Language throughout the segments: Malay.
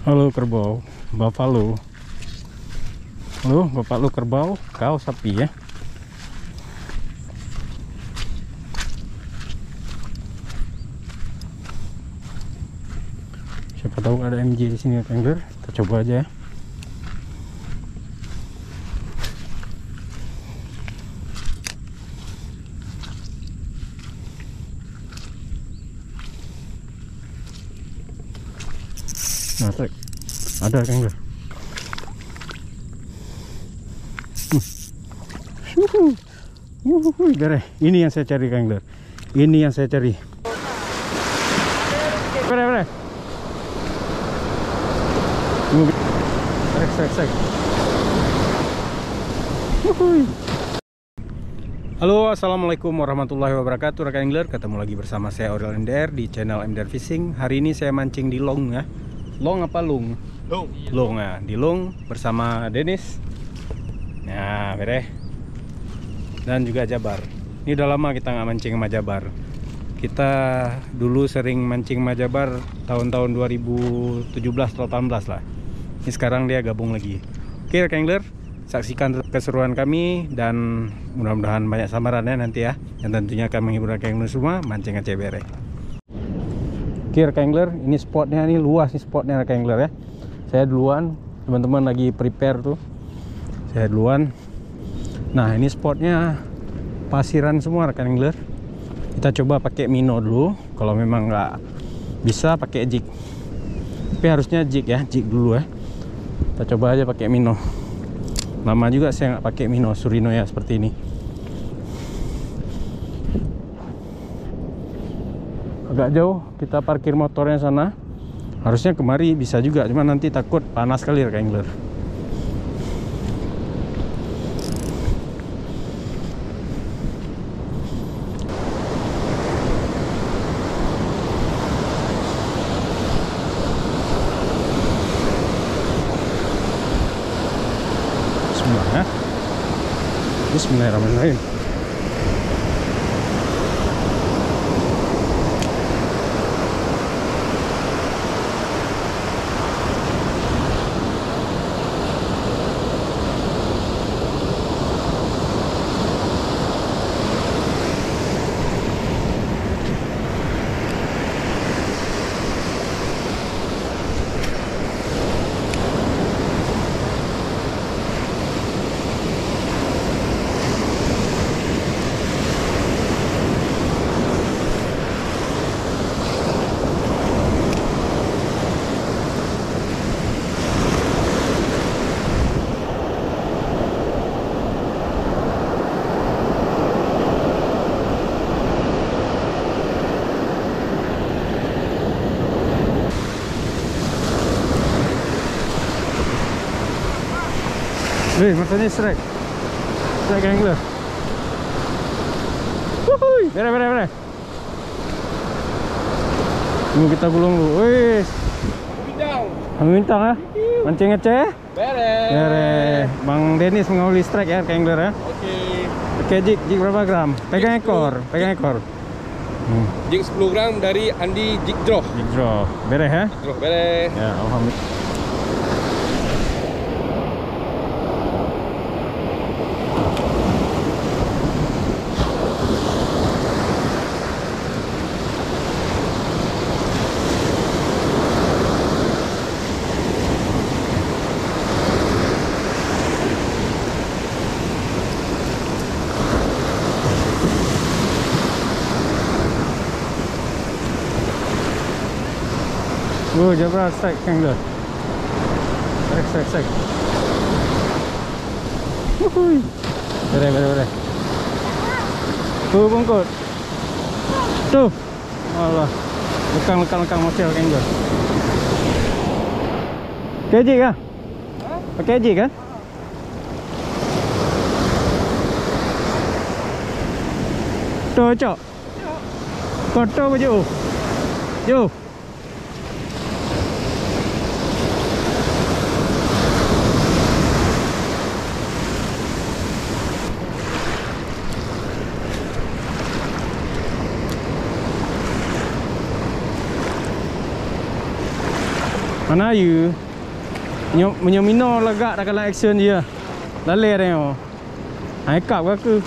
Halo kerbau, bapak lu. Halo, bapak lu kerbau, kau sapi ya. Siapa tahu ada MJ di sini, Kangler. Kita coba aja ya. Nah, ada Kangler. Beres. Ini yang saya cari, Kangler. Ini yang saya cari. Beres. Halo, assalamualaikum warahmatullahi wabarakatuh, rekan angler. Ketemu lagi bersama saya Aurel MDR di channel MDR Fishing. Hari ini saya mancing di Long ya. Long apa Lung? Long ya, di Long bersama Dennis. Nah, beres. Dan juga Jabar. Ini udah lama kita nggak mancing sama Jabar. Kita dulu sering mancing sama Jabar tahun-tahun 2017 atau 18 lah. Ini sekarang dia gabung lagi. Oke, rekan angler, saksikan keseruan kami dan mudah-mudahan banyak samarannya nanti ya. Dan tentunya akan menghibur rekan angler semua mancing ACBR. Oke, rekan angler, ini spotnya nih, luas nih spotnya rekan angler ya. Saya duluan, teman-teman lagi prepare tuh. Saya duluan. Nah, ini spotnya pasiran semua rekan angler. Kita coba pakai minnow dulu. Kalau memang nggak bisa pakai jig. Tapi harusnya jig ya, jig dulu ya. Kita coba aja pakai minnow. Lama juga saya nggak pakai minnow Surino ya seperti ini. Agak jauh, kita parkir motornya sana. Harusnya kemari bisa juga, cuma nanti takut panas kali rekan angler. Bismillahirrahmanirrahim. Matanya strike angler. Wuhui, bere. Tunggu kita gulung dulu. Wih, bintang ya. Mancing ngeceh. Bere. Bang Dennis mengawali strike ya angler ya. Oke. Pakai jig berapa gram? Pegang ekor. Jig 10 gram dari Andi Jig Draw. Bere ya. Bere. Ya, alhamdulillah. Jabra strike angler. Strike. Wuhui. Bere. Tuh bungkut. Tuh. Allah. Lekang mosil angler. Pakai jig kah? Pakai jig kan? Tuh, cok. Kotor baju. Jauh. Mana you? Menyamino lagak dah kalau action dia. Lalir ni oh. High cup ke?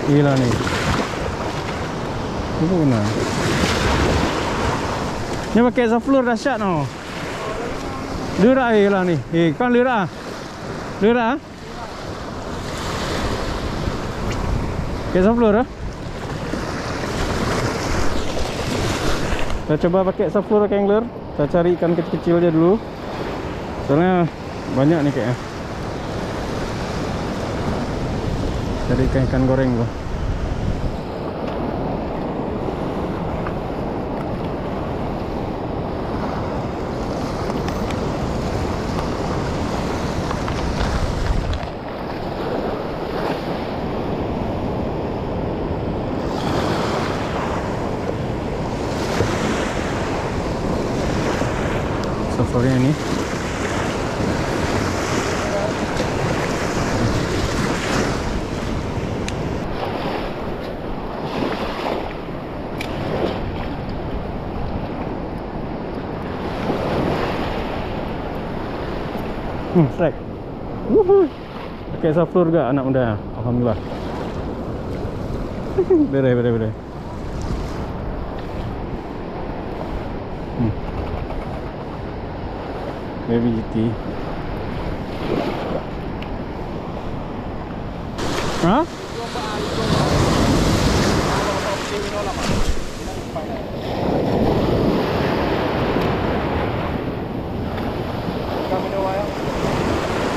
Gila ni. Apa kena? Ni pakai subfloor dahsyat no. Lura lah ni. Kan lura. Lura. Pakai subfloor ah. Kita coba pakai subfloor angler. Kita cari ikan kecil-kecil je dulu. Soalnya banyak ni kayaknya. Cari ikan goreng tu. Sofornya ini. Strike. Wuhu. Pakai subfloor juga anak muda. Alhamdulillah. Berai. Baby GT. Hah?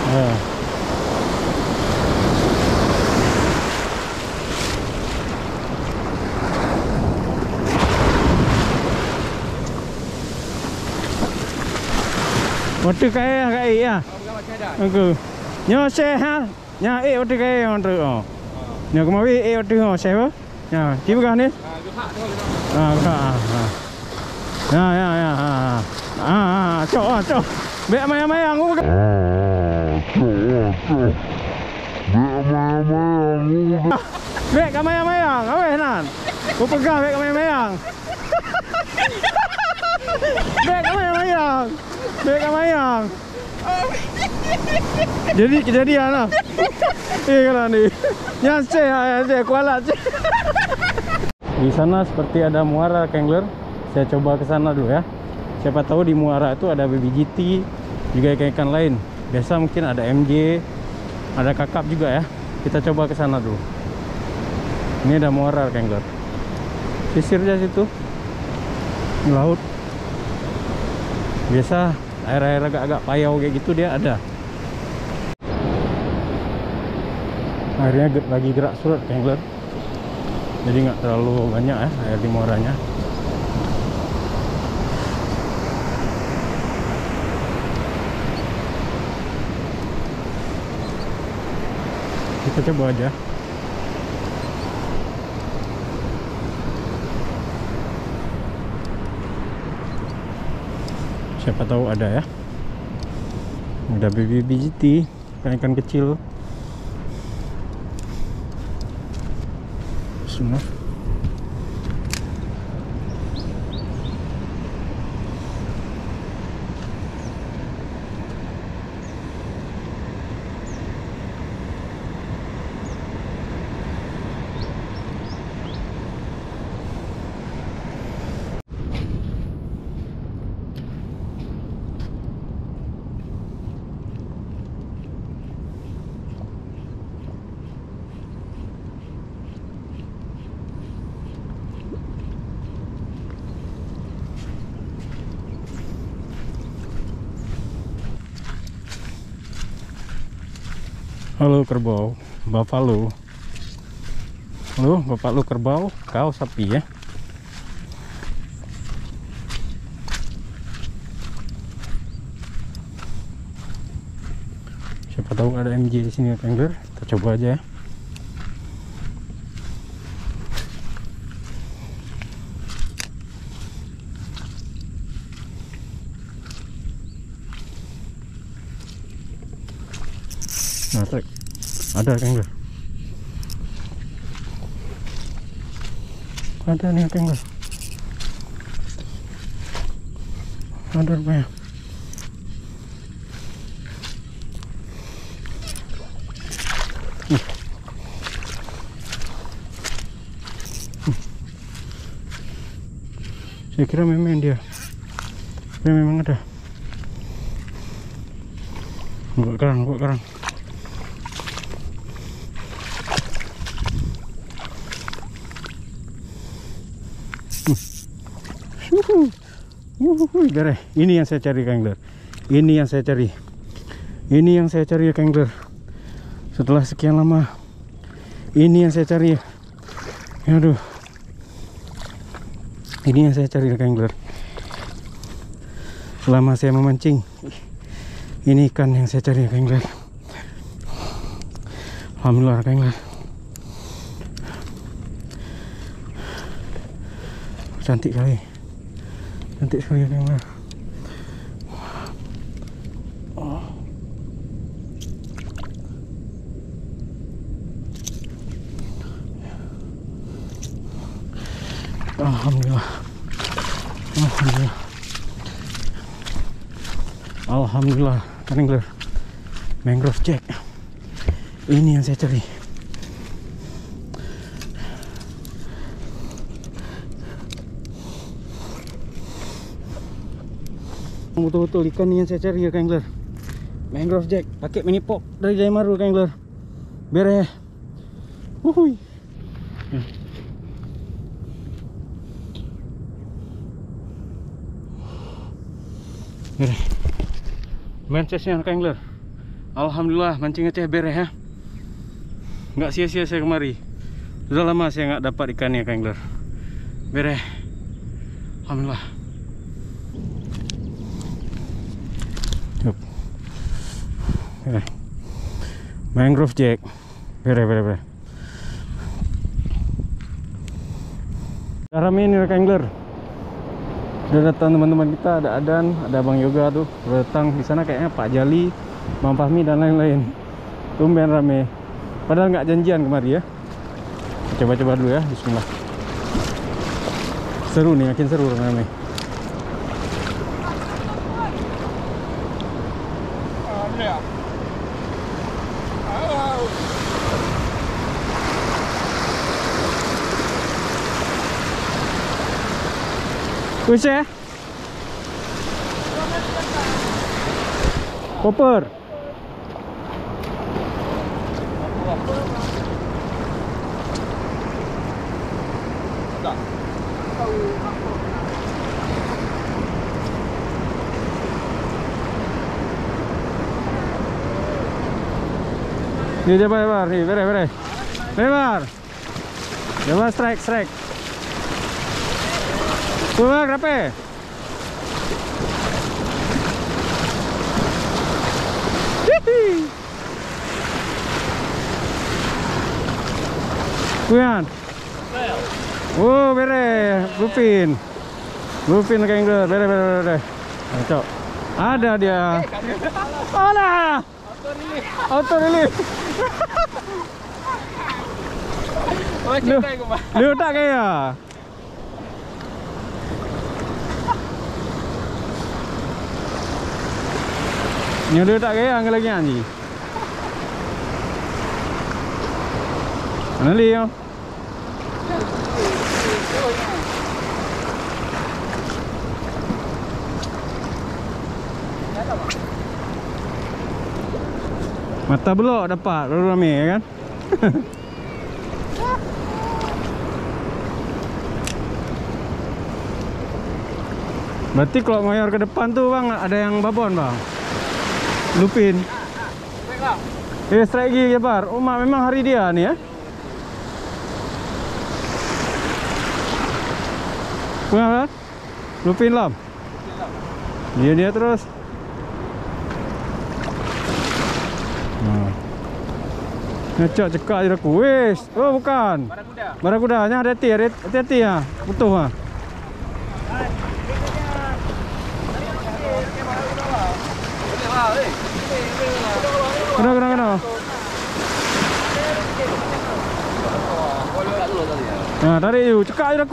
Ya. Waktu kaya ya. Aku. Nyo se ha. Nya waktu kaya on tu. Nyo kemawi waktu ho se ba. Ya, di belah ni. Ya. Cok. Bek mayang-mayang aku. Bek mayang-mayang. Aweh nan. Aku pegang bek mayang-mayang. Bek mayang-mayang. Jadi kejadian lah. Kalau ni. Nyase kualat. Di sana seperti ada muara angler. Saya coba ke sana dulu ya. Siapa tahu di muara itu ada baby GT, juga ikan-ikan lain. Biasa mungkin ada MJ, ada kakap juga ya. Kita coba ke sana dulu. Ini ada muara angler. Sisirnya situ. Laut. Biasa air-air agak-agak payau kayak gitu dia ada. Airnya lagi gerak surut angler. Jadi nggak terlalu banyak ya air di muaranya. Kita coba aja. Siapa tahu ada ya. Ada baby GT, ikan kecil. Semua. Halo kerbau, bapak lu. Halo, bapak lu kerbau, kau sapi ya. Siapa tahu ada MJ di sini angler, kita coba aja ya. Narik. Ada angler. Ada nih angler. Ada rupanya. Saya kira memang dia. Tapi memang ada. Buat kerang, buat kerang. Beres. Ini yang saya cari, angler. Ini yang saya cari. Ini yang saya cari, angler. Setelah sekian lama, ini yang saya cari. Aduh. Ini yang saya cari, angler. Selama saya memancing, ini ikan yang saya cari, angler. Alhamdulillah, angler. Cantik kali. Cantik sekali, angler. Alhamdulillah. Alhamdulillah. Alhamdulillah, angler. Mangrove jack. Ini yang saya cari. Betul-betul ikan yang saya cari, ya, angler. Mangrove jack pakai mini pop dari Daimaru, angler. Beres. Wuhui. Mancesnya, angler. Alhamdulillah, mancing Aceh beres ya. Nggak sia-sia saya kemari. Sudah lama saya nggak dapat ikannya, angler. Beres. Alhamdulillah. Yup. Beres. Mangrove jack. Beres. Rame ini, angler. Udah datang teman-teman kita, ada Adan, ada Bang Yoga tuh. Udah datang di sana kayaknya Pak Jali, Bang Fahmi dan lain-lain. Tumben rame. Padahal nggak janjian kemari ya. Coba-coba dulu ya, bismillah. Seru nih, makin seru rame. Kucing koper. Ini dia lebar, nih, beres. Lebar. Lebar, strike. Tuh, berapa? Kuyan. Oh, beres. Bluefin angler. Beres. Cocok. Ada dia. Ada. Auto relief. Dia tak kaya. Nyo dia tak kaya angkat lagi anjing. Mana li yo? Mata belok dapat, baru rame ya kan? Berarti kalau ngoyor ke depan tuh bang, ada yang babon bang? Lupin. Strike gigi ya bar. Oh memang hari dia nih ya. Punya Lupin lam. Dia terus. Ngecok cekak je aku. Wis. Oh bukan. Barakuda. Nya hati-hati ya. Butuh ah. Kena. Nah, tarik je. Cekak je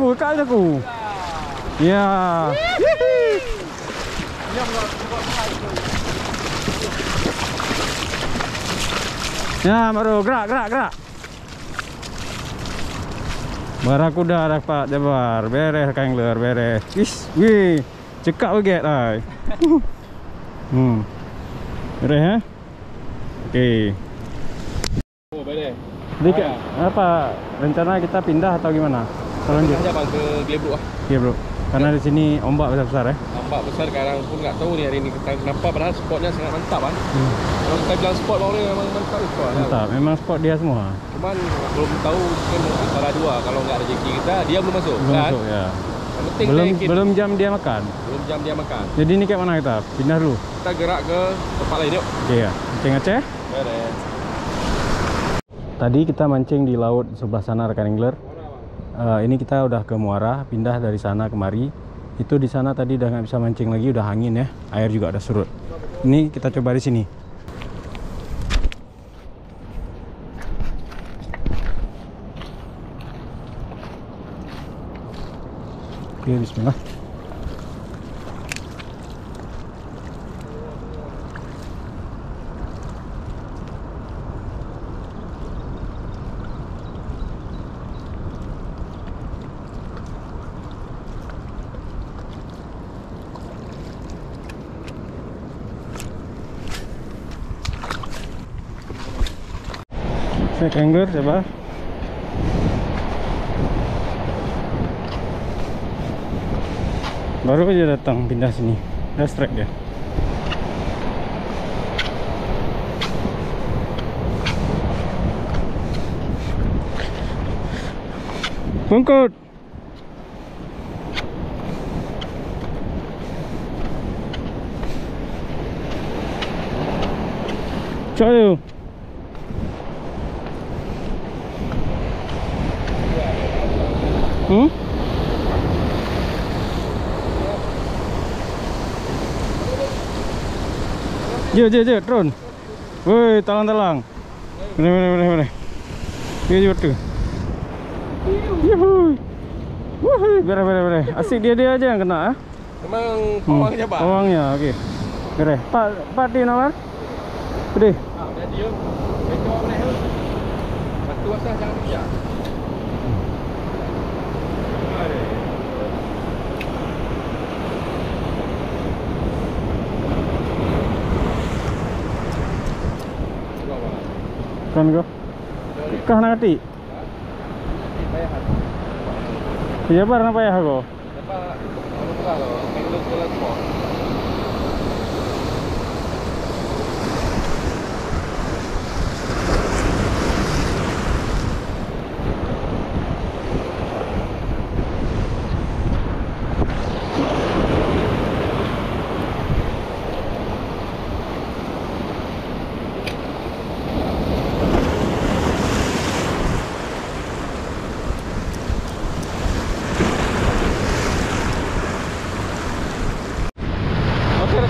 aku. Ya. Ya, baru gerak. Barakuda dapat Jabar. Beres angler, beres. Wih, cekak baget lah. Beres ha? Okey. Oh, beres. Jadi apa rencana kita pindah atau gimana? Selanjutnya Aja bang ke Glebruk lah. ya bro, karena di sini ombak besar-besar ya. Nampak besar sekarang pun nggak tahu nih hari ini kita kenapa, padahal spotnya sangat mantap kan. Kalau kita bilang spot bang, memang mantap spot. Mantap, memang spot dia semua. Cuman belum tahu mungkin antara dua, kalau nggak rezeki kita dia belum masuk. Belum kan? masuk ya. Yang penting Belum jam dia makan. Belum jam dia makan. Jadi ini kayak mana kita? Pindah dulu. Kita gerak ke tempat lain yuk. Oke ya. Ngeceh. Beres. Tadi kita mancing di laut sebelah sana rekan angler. Ini kita udah ke muara, pindah dari sana kemari. Itu di sana tadi udah nggak bisa mancing lagi, udah angin ya. Air juga udah surut. Ini kita coba di sini. Oke, bismillah. Saya angler coba. Baru aja datang pindah sini. Udah strike dia. Bungkut. Cayo. Je, drone. Woi, talang. Boleh. Dia tu. Yuhu. Wuh, beres. Asik dia aja yang kena, ah. Memang pawangnya bang. Pawangnya, okey. Beres. Pak di nomor. Pedih. Dah dia. Itu boleh. Batu asal jangan bijak. Kan kau? Kah nak hati? Iya bar nak payah kau.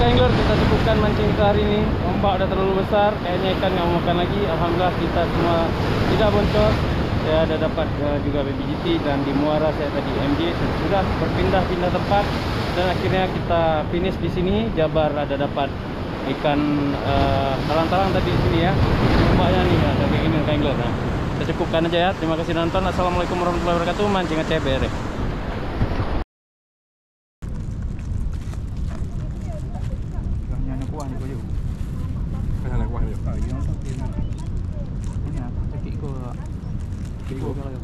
Angler, kita cukupkan mancing kita hari ini. Ombak dah terlalu besar, kayaknya ikan nggak mau makan lagi. Alhamdulillah kita semua tidak boncos. Saya ada dapat juga BBGT, dan di muara saya tadi MJ sudah berpindah-pindah tempat, dan akhirnya kita finish di sini. Jabar ada dapat ikan talang-talang tadi di sini ya. Ombaknya nih ada kayak gini angler. Nah, kita cukupkan aja ya. Terima kasih nonton. Assalamualaikum warahmatullahi wabarakatuh. Mancing Aceh BR. Ini apa? Cekik ko. Cekik ko kalau.